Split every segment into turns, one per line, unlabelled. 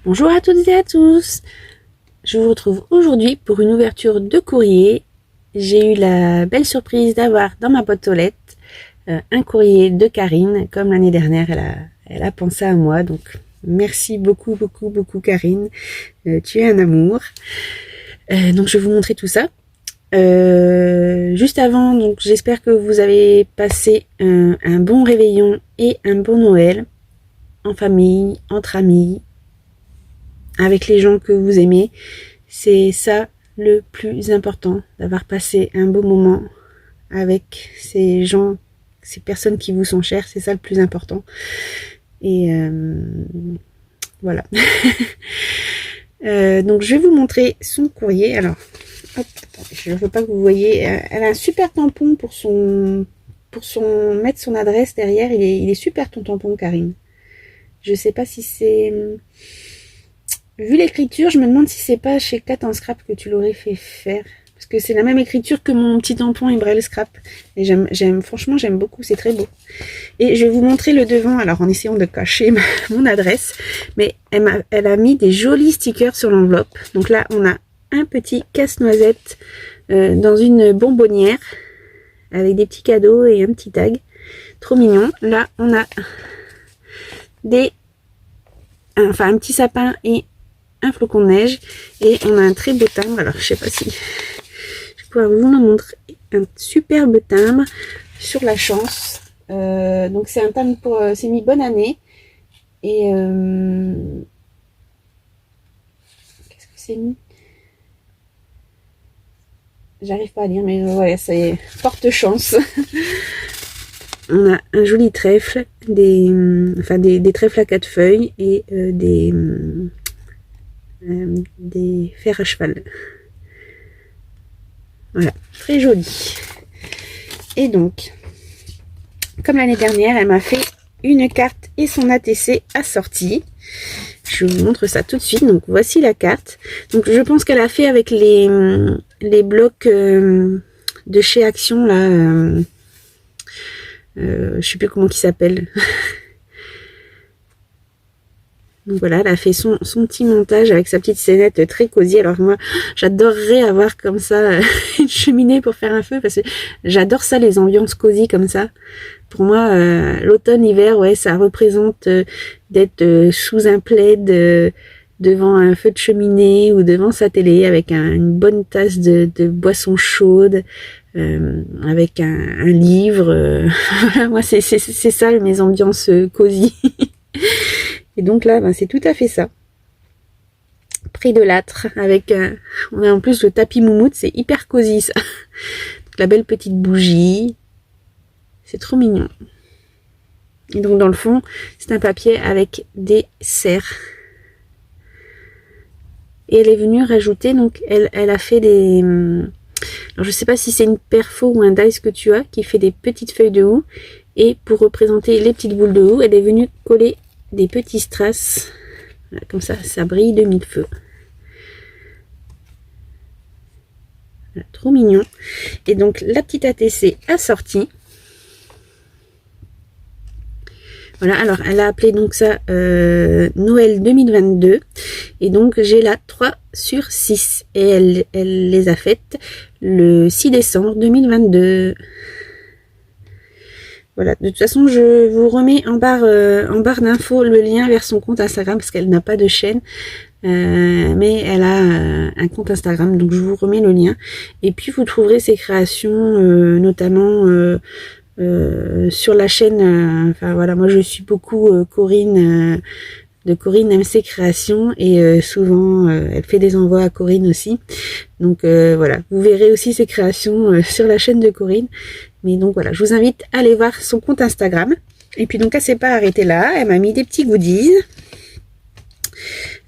Bonjour à toutes et à tous. Je vous retrouve aujourd'hui pour une ouverture de courrier. J'ai eu la belle surprise d'avoir dans ma boîte aux lettres un courrier de Karine. Comme l'année dernière, elle a pensé à moi. Donc merci beaucoup Karine. Tu es un amour. Donc je vais vous montrer tout ça. Juste avant, donc j'espère que vous avez passé un bon réveillon et un bon Noël en famille, entre amis, avec les gens que vous aimez. C'est ça le plus important, d'avoir passé un beau moment avec ces gens, ces personnes qui vous sont chères. C'est ça le plus important. Et voilà. Donc je vais vous montrer son courrier. Alors, hop, attendez, je ne veux pas que vous voyez. Elle a un super tampon pour mettre son adresse derrière. Il est super ton tampon, Karine. Je sais pas si c'est... Vu l'écriture, je me demande si c'est pas chez Cat en Scrap que tu l'aurais fait faire. Parce que c'est la même écriture que mon petit tampon Embraille Scrap. Et franchement, j'aime beaucoup, c'est très beau. Et je vais vous montrer le devant, alors en essayant de cacher mon adresse. Mais elle a mis des jolis stickers sur l'enveloppe. Donc là, on a un petit casse-noisette dans une bonbonnière. Avec des petits cadeaux et un petit tag. Trop mignon. Là, on a un petit sapin et un flocon de neige, et on a un très beau timbre. Alors je sais pas si je vais pouvoir vous le montrer, un superbe timbre sur la chance. Donc c'est un timbre pour c'est mis bonne année, et qu'est-ce que c'est mis, j'arrive pas à lire, mais voilà, c'est porte chance. On a un joli trèfle, des trèfles à 4 feuilles et des fers à cheval. Voilà, très joli. Et donc, comme l'année dernière, elle m'a fait une carte et son ATC assorti. Je vous montre ça tout de suite. Donc voici la carte. Donc je pense qu'elle a fait avec les blocs de chez Action là. Je sais plus comment il s'appelle. Donc voilà, elle a fait son petit montage avec sa petite scénette très cosy. Alors moi, j'adorerais avoir comme ça une cheminée pour faire un feu, parce que j'adore ça, les ambiances cosy comme ça. Pour moi, l'automne, hiver, ouais, ça représente d'être sous un plaid, devant un feu de cheminée ou devant sa télé avec une bonne tasse de boisson chaude, avec un livre. Voilà, moi, c'est ça mes ambiances cosy. Et donc là, c'est tout à fait ça. Près de l'âtre, avec on a en plus le tapis moumoute, c'est hyper cosy ça. Donc, la belle petite bougie, c'est trop mignon. Et donc dans le fond, c'est un papier avec des serres. Et elle est venue rajouter, donc elle a fait des... Alors je sais pas si c'est une perfo ou un dice que tu as, qui fait des petites feuilles de houx. Et pour représenter les petites boules de houx, elle est venue coller des petits strass, voilà, comme ça, ça brille de mille feux. Voilà, trop mignon. Et donc la petite ATC assortie. Voilà, alors elle a appelé donc ça Noël 2022. Et donc j'ai la 3/6. Et elle les a faites le 6 décembre 2022. Voilà, de toute façon, je vous remets en barre d'infos le lien vers son compte Instagram, parce qu'elle n'a pas de chaîne, mais elle a un compte Instagram, donc je vous remets le lien. Et puis vous trouverez ses créations, notamment sur la chaîne. Enfin voilà, moi je suis beaucoup Corinne, de Corinne MC Création, et souvent elle fait des envois à Corinne aussi. Donc voilà, vous verrez aussi ses créations sur la chaîne de Corinne. Mais donc voilà, je vous invite à aller voir son compte Instagram. Et puis donc elle s'est pas arrêtée là, elle m'a mis des petits goodies.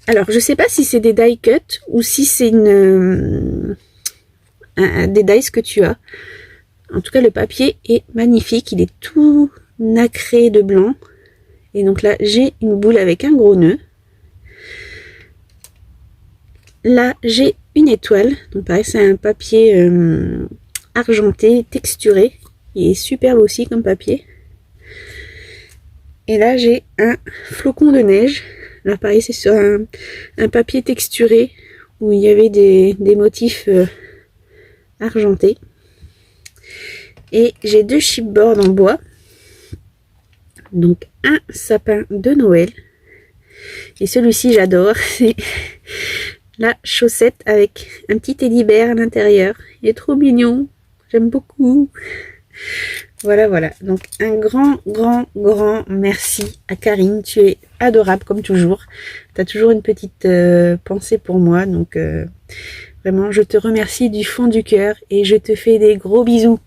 Alors je sais pas si c'est des die cut ou si c'est des dice que tu as. En tout cas le papier est magnifique, il est tout nacré de blanc. Et donc là j'ai une boule avec un gros nœud. Là j'ai une étoile, donc pareil c'est un papier argenté, texturé. Il est superbe aussi comme papier. Et là j'ai un flocon de neige Alors pareil, c'est sur un papier texturé où il y avait des motifs argentés. Et j'ai 2 chipboards en bois. Donc un sapin de Noël. Et celui-ci j'adore. C'est la chaussette avec un petit teddy-bear à l'intérieur. Il est trop mignon. J'aime beaucoup. Voilà, voilà. Donc un grand merci à Karine. Tu es adorable comme toujours. Tu as toujours une petite pensée pour moi. Donc vraiment, je te remercie du fond du cœur et je te fais des gros bisous.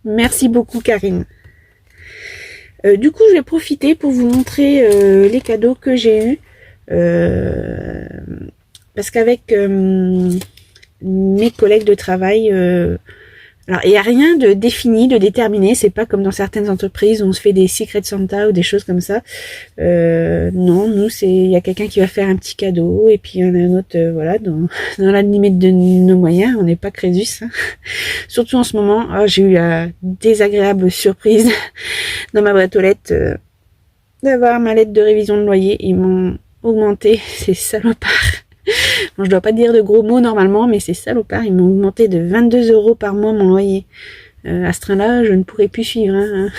Merci beaucoup Karine. Du coup, je vais profiter pour vous montrer les cadeaux que j'ai eus. Parce qu'avec mes collègues de travail, alors il n'y a rien de défini, de déterminé. C'est pas comme dans certaines entreprises où on se fait des Secret Santa ou des choses comme ça. Non, nous il y a quelqu'un qui va faire un petit cadeau et puis il y en a un autre, voilà, dans la limite de nos moyens. On n'est pas Crésus, hein. Surtout en ce moment. Oh, j'ai eu la désagréable surprise dans ma boîte aux lettres d'avoir ma lettre de révision de loyer. Ils m'ont augmenté, ces salopards. Bon, je dois pas dire de gros mots normalement, mais c'est salopard. Ils m'ont augmenté de 22 € par mois mon loyer. À ce train-là, je ne pourrais plus suivre. Hein.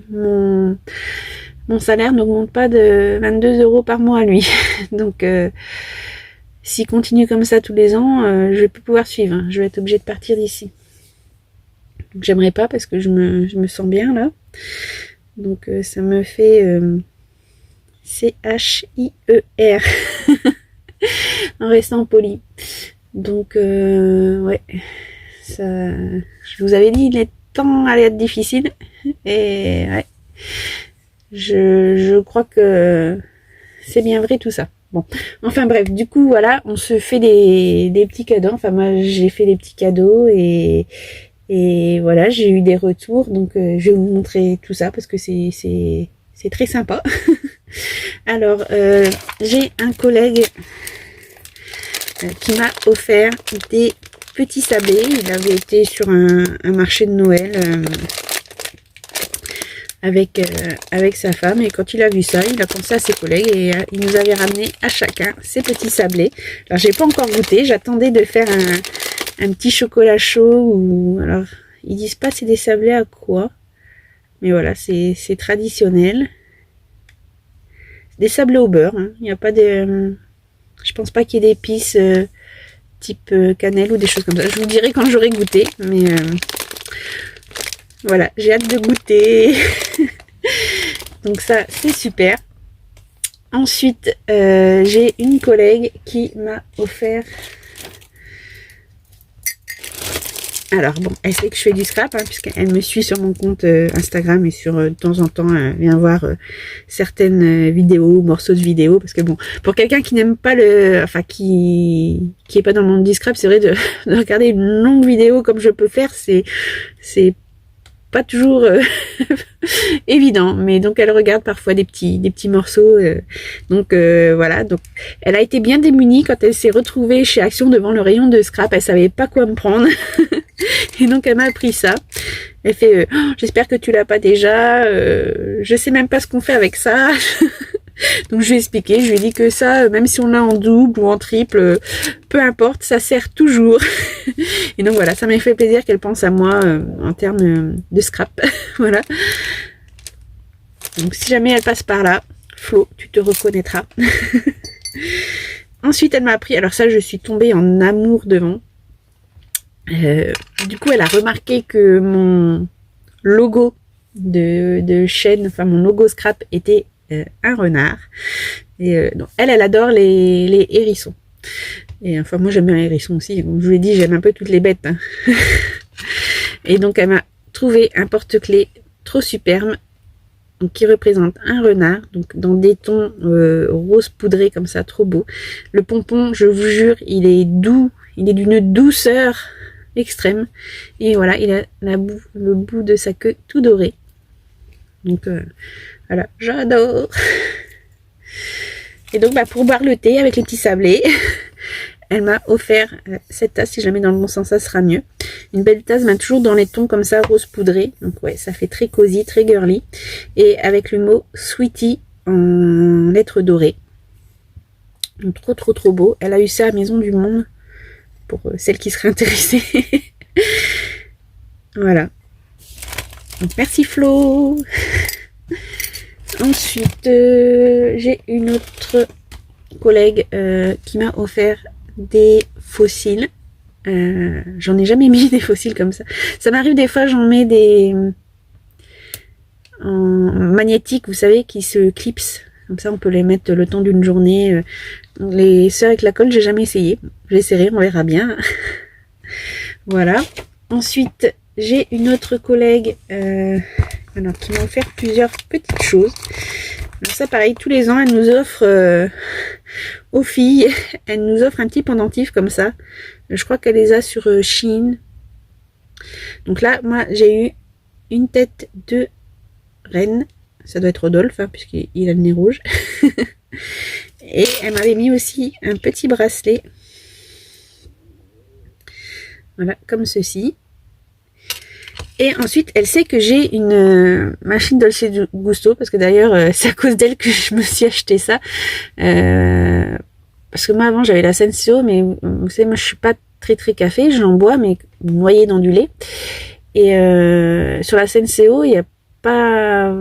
Mon salaire n'augmente pas de 22 € par mois, lui. Donc, s'il continue comme ça tous les ans, je vais plus pouvoir suivre. Hein. Je vais être obligée de partir d'ici. Donc, j'aimerais pas parce que je me sens bien là. Donc, ça me fait CHIER. En restant poli. Donc ouais, ça, je vous avais dit, les temps allaient être difficiles et ouais, je crois que c'est bien vrai tout ça. Bon, enfin bref, du coup voilà, on se fait des petits cadeaux. Enfin moi j'ai fait des petits cadeaux et voilà, j'ai eu des retours. Donc je vais vous montrer tout ça parce que c'est très sympa. Alors, j'ai un collègue qui m'a offert des petits sablés. Il avait été sur un marché de Noël avec sa femme. Et quand il a vu ça, il a pensé à ses collègues et il nous avait ramené à chacun ces petits sablés. Alors, j'ai pas encore goûté. J'attendais de faire un petit chocolat chaud. Ou alors, ils disent pas c'est des sablés à quoi. Mais voilà, c'est traditionnel. Des sablés au beurre, hein. Il n'y a pas de... je pense pas qu'il y ait d'épices type cannelle ou des choses comme ça. Je vous dirai quand j'aurai goûté. Mais voilà, j'ai hâte de goûter. Donc ça, c'est super. Ensuite, j'ai une collègue qui m'a offert... Alors bon, elle sait que je fais du scrap, hein, puisqu'elle me suit sur mon compte Instagram et sur de temps en temps elle vient voir certaines vidéos, morceaux de vidéos, parce que bon, pour quelqu'un qui n'aime pas qui est pas dans le monde du scrap, c'est vrai de regarder une longue vidéo comme je peux faire, c'est pas toujours évident, mais donc elle regarde parfois des petits morceaux, donc voilà, donc elle a été bien démunie quand elle s'est retrouvée chez Action devant le rayon de scrap, elle savait pas quoi me prendre. Et donc elle m'a appris ça. Elle fait oh, j'espère que tu l'as pas déjà, je sais même pas ce qu'on fait avec ça. Donc je lui ai expliqué, je lui ai dit que ça, même si on l'a en double ou en triple, peu importe, ça sert toujours. Et donc voilà, ça m'a fait plaisir qu'elle pense à moi en termes de scrap. Voilà. Donc si jamais elle passe par là, Flo, tu te reconnaîtras. Ensuite elle m'a appris, alors ça je suis tombée en amour devant. Du coup elle a remarqué que mon logo de chaîne, enfin mon logo scrap était un renard. Et donc elle adore les hérissons. Et enfin moi j'aime bien les hérissons aussi. Comme je vous l'ai dit, j'aime un peu toutes les bêtes. Hein. Et donc elle m'a trouvé un porte-clés trop superbe, donc qui représente un renard, donc dans des tons rose poudré comme ça, trop beau. Le pompon, je vous jure, il est doux, il est d'une douceur extrême. Et voilà, il a le bout de sa queue tout doré. Donc voilà, j'adore. Et donc pour boire le thé avec les petits sablés, elle m'a offert cette tasse. Si jamais dans le bon sens, ça sera mieux. Une belle tasse, mais toujours dans les tons comme ça, rose poudré. Donc ouais, ça fait très cosy, très girly. Et avec le mot Sweetie en lettres dorées. Donc, trop beau. Elle a eu ça à Maison du Monde, pour celles qui seraient intéressées. Voilà. Donc, merci Flo. Ensuite, j'ai une autre collègue qui m'a offert des fossiles. J'en ai jamais mis des fossiles comme ça. Ça m'arrive des fois, j'en mets des en magnétique, vous savez, qui se clipsent. Comme ça, on peut les mettre le temps d'une journée. Les sœurs avec la colle, j'ai jamais essayé. J'essaierai, on verra bien. Voilà. Ensuite, j'ai une autre collègue alors, qui m'a offert plusieurs petites choses. Alors ça, pareil, tous les ans, elle nous offre aux filles, elle nous offre un petit pendentif comme ça. Je crois qu'elle les a sur Shein. Donc là, moi, j'ai eu une tête de reine. Ça doit être Rodolphe, hein, puisqu'il a le nez rouge. Et elle m'avait mis aussi un petit bracelet. Voilà, comme ceci. Et ensuite, elle sait que j'ai une machine Dolce Gusto, parce que d'ailleurs, c'est à cause d'elle que je me suis acheté ça. Parce que moi, avant, j'avais la Senseo, mais vous savez, moi, je suis pas très café. J'en bois, mais noyé dans du lait. Et sur la Senseo, il n'y a pas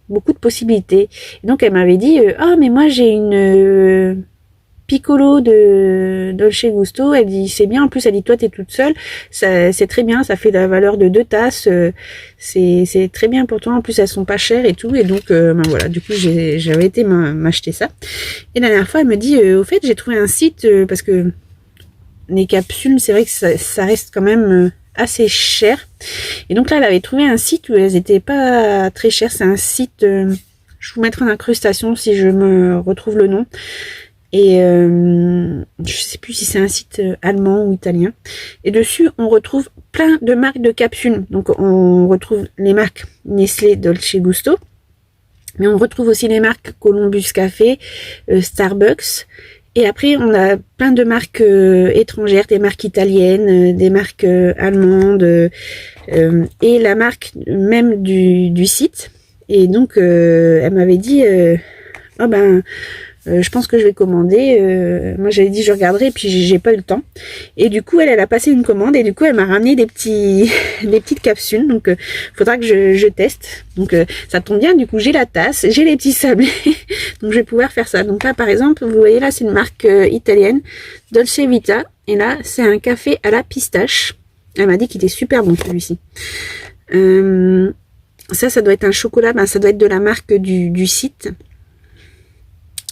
beaucoup de possibilités. Et donc, elle m'avait dit, ah, mais moi, j'ai une Piccolo de Dolce Gusto. Elle dit, c'est bien. En plus, elle dit, toi, t'es toute seule. C'est très bien. Ça fait la valeur de 2 tasses. C'est très bien pour toi. En plus, elles sont pas chères et tout. Et donc, ben voilà. Du coup, j'avais été m'acheter ça. Et la dernière fois, elle me dit, au fait, j'ai trouvé un site, parce que les capsules, c'est vrai que ça reste quand même assez cher. Et donc là, elle avait trouvé un site où elles étaient pas très chères. C'est un site, je vous mettrai en incrustation si je me retrouve le nom. Et je sais plus si c'est un site allemand ou italien. Et dessus, on retrouve plein de marques de capsules. Donc, on retrouve les marques Nestlé, Dolce Gusto. Mais on retrouve aussi les marques Columbus Café, Starbucks. Et après, on a plein de marques étrangères, des marques italiennes, des marques allemandes, et la marque même du site. Et donc, elle m'avait dit, oh ben, je pense que je vais commander. Moi, j'avais dit je regarderai, et puis j'ai pas eu le temps. Et du coup, elle a passé une commande, et du coup, elle m'a ramené des petites capsules. Donc, faudra que je teste. Donc, ça tombe bien. Du coup, j'ai la tasse, j'ai les petits sablés. Donc, je vais pouvoir faire ça. Donc là, par exemple, vous voyez là, c'est une marque italienne, Dolce Vita. Et là, c'est un café à la pistache. Elle m'a dit qu'il était super bon, celui-ci. Ça doit être un chocolat. Ben, ça doit être de la marque du site.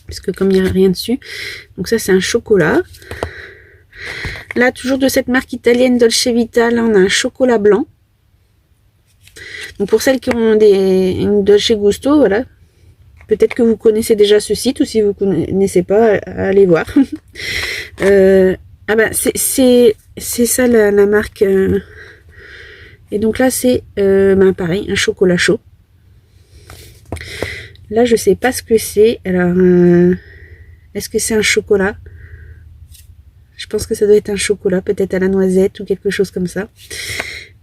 Parce que comme il n'y a rien dessus. Donc ça, c'est un chocolat. Là, toujours de cette marque italienne Dolce Vita, là, on a un chocolat blanc. Donc pour celles qui ont une Dolce Gusto, voilà. Peut-être que vous connaissez déjà ce site, ou si vous ne connaissez pas, allez voir. Ah ben, c'est ça la marque. Et donc là, c'est ben pareil, un chocolat chaud. Là, je sais pas ce que c'est. Alors, est-ce que c'est un chocolat? Je pense que ça doit être un chocolat, peut-être à la noisette ou quelque chose comme ça.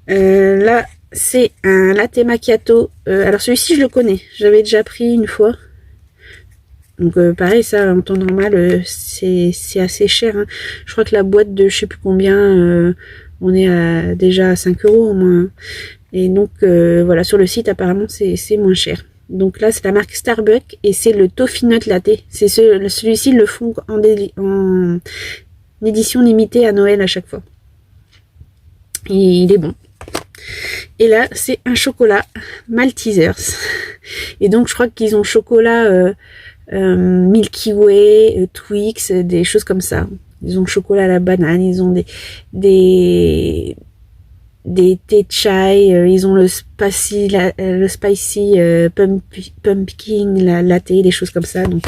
Là, c'est un latte macchiato. Alors, celui-ci, je le connais. J'avais déjà pris une fois. Donc, pareil, ça, en temps normal, c'est assez cher. Hein. Je crois que la boîte de je sais plus combien, on est déjà à 5 € au moins. Et donc, voilà, sur le site, apparemment, c'est moins cher. Donc là, c'est la marque Starbucks et c'est le Toffee Nut Latte. C'est celui-ci, ils le font en édition limitée à Noël à chaque fois. Et il est bon. Et là, c'est un chocolat Maltesers. Et donc, je crois qu'ils ont chocolat Milky Way, Twix, des choses comme ça. Ils ont chocolat à la banane, ils ont des thé chai, ils ont le spicy pumpkin latte, des choses comme ça. Donc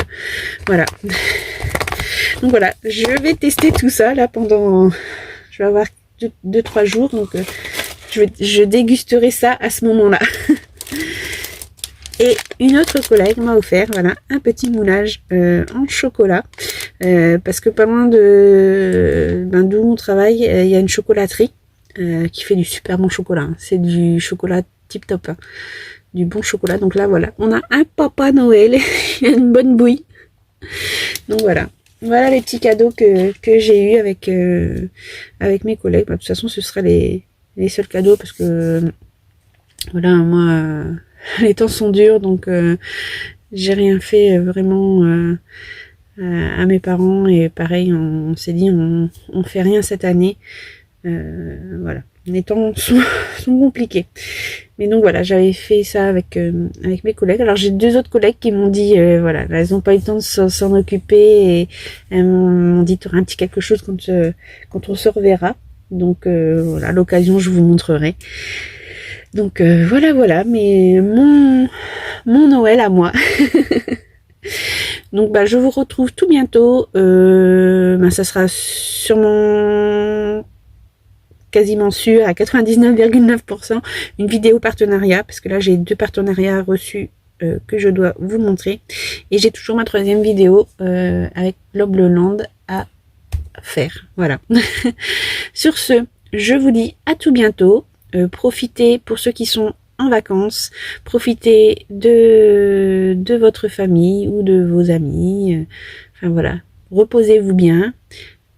voilà. Donc voilà, je vais tester tout ça là pendant, je vais avoir 2-3 jours, donc je dégusterai ça à ce moment-là. Et une autre collègue m'a offert, voilà, un petit moulage en chocolat, parce que pas loin d'où on travaille, il y a une chocolaterie. qui fait du super bon chocolat. Hein. C'est du chocolat tip top, hein. Du bon chocolat. Donc là, voilà, on a un Papa Noël, une bonne bouille. Donc voilà. Voilà les petits cadeaux que j'ai eu avec mes collègues. Bah, de toute façon, ce sera les seuls cadeaux parce que voilà, moi, les temps sont durs, donc j'ai rien fait vraiment à mes parents et pareil, on s'est dit on fait rien cette année. Voilà, les temps sont compliqués. Mais donc voilà, j'avais fait ça avec mes collègues. Alors j'ai 2 autres collègues qui m'ont dit, voilà, elles n'ont pas eu le temps de s'en occuper et elles m'ont dit, tu auras un petit quelque chose quand on se reverra. Donc voilà, à l'occasion, je vous montrerai. Donc voilà, mais mon Noël à moi. Donc bah je vous retrouve tout bientôt. Ça sera sûrement quasiment sûr à 99,9% une vidéo partenariat, parce que là j'ai 2 partenariats reçus que je dois vous montrer, et j'ai toujours ma 3e vidéo avec Lobleland à faire. Voilà. Sur ce, je vous dis à tout bientôt. Profitez, pour ceux qui sont en vacances, profitez de votre famille ou de vos amis. Enfin voilà, reposez-vous bien.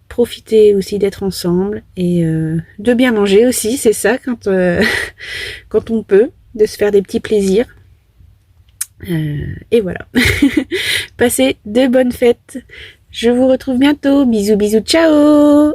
Profitez aussi d'être ensemble et de bien manger aussi, c'est ça quand quand on peut, de se faire des petits plaisirs. Et voilà. Passez de bonnes fêtes. Je vous retrouve bientôt. Bisous, bisous, ciao!